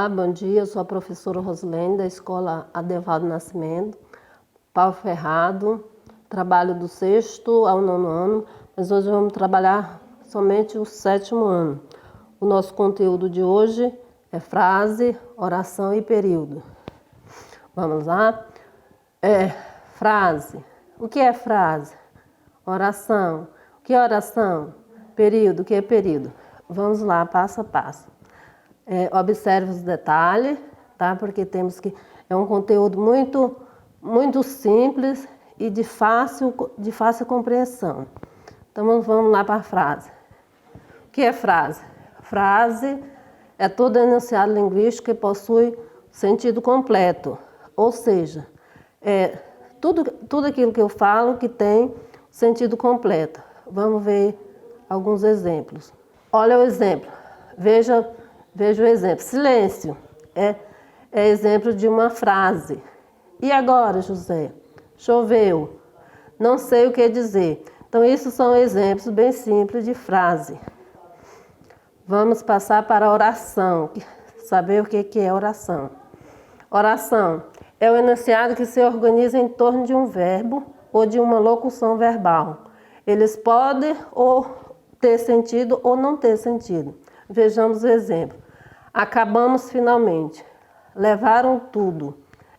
Olá, bom dia. Eu sou a professora Rosilene, da Escola Adevaldo Nascimento, Pau Ferrado. Trabalho do 6º ao 9º ano, mas hoje vamos trabalhar somente o 7º ano. O nosso conteúdo de hoje é frase, oração e período. Vamos lá? Frase. O que é frase? Oração. O que é oração? Período. O que é período? Vamos lá, passo a passo. Observe os detalhes, tá? Porque temos que... É um conteúdo muito simples e de fácil compreensão. Então vamos lá para a frase. O que é frase? Frase é todo enunciado linguístico que possui sentido completo, ou seja, tudo aquilo que eu falo que tem sentido completo. Vamos ver alguns exemplos. Olha o exemplo, veja o exemplo. Silêncio é exemplo de uma frase. E agora, José? Choveu. Não sei o que dizer. Então, isso são exemplos bem simples de frase. Vamos passar para a oração. Saber o que é oração. Oração é o enunciado que se organiza em torno de um verbo ou de uma locução verbal. Eles podem ou ter sentido ou não ter sentido. Vejamos o exemplo. Acabamos finalmente. Levaram tudo.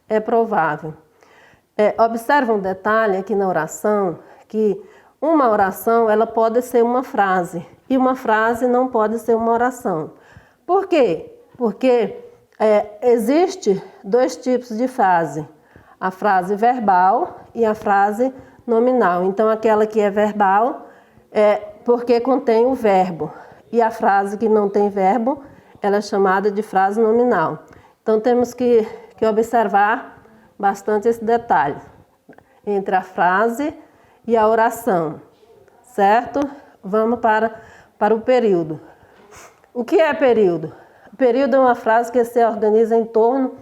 É provável. Observa um detalhe aqui na oração, que uma oração ela pode ser uma frase e uma frase não pode ser uma oração. Por quê? Porque existe dois tipos de frase. A frase verbal e a frase nominal. Então, aquela que é verbal é porque contém o verbo. E a frase que não tem verbo, ela é chamada de frase nominal. Então, temos que observar bastante esse detalhe entre a frase e a oração, certo? Vamos para o período. O que é período? Período é uma frase que se organiza em torno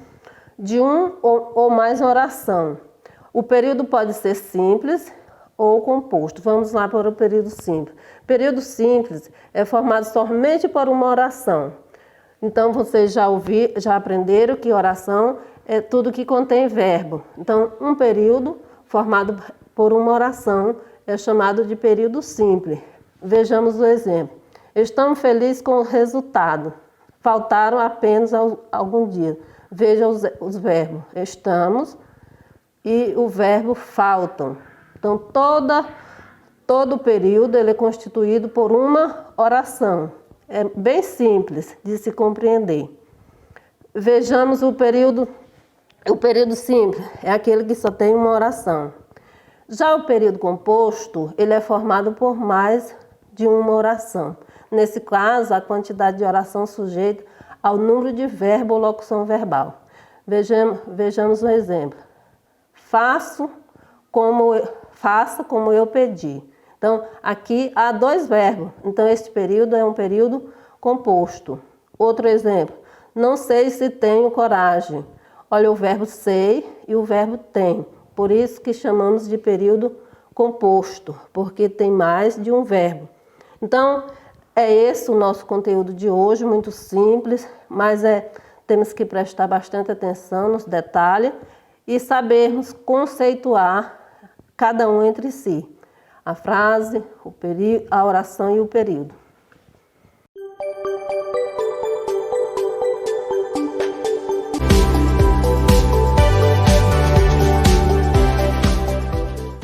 de um ou mais oração. O período pode ser simples ou composto. Vamos lá para o período simples. Período simples é formado somente por uma oração. Então, vocês já aprenderam que oração é tudo que contém verbo. Então, um período formado por uma oração é chamado de período simples. Vejamos o exemplo. Estamos felizes com o resultado. Faltaram apenas algum dia. Veja os verbos. Estamos e o verbo faltam. Então, todo o período ele é constituído por uma oração. É bem simples de se compreender. Vejamos o período simples, é aquele que só tem uma oração. Já o período composto, ele é formado por mais de uma oração. Nesse caso, a quantidade de oração sujeita ao número de verbo ou locução verbal. Vejamos um exemplo. Faça como eu pedi. Então, aqui há dois verbos. Então, este período é um período composto. Outro exemplo. Não sei se tenho coragem. Olha o verbo sei e o verbo tem. Por isso que chamamos de período composto, porque tem mais de um verbo. Então, é esse o nosso conteúdo de hoje, muito simples, mas temos que prestar bastante atenção nos detalhes e sabermos conceituar cada um entre si. A frase, a oração e o período.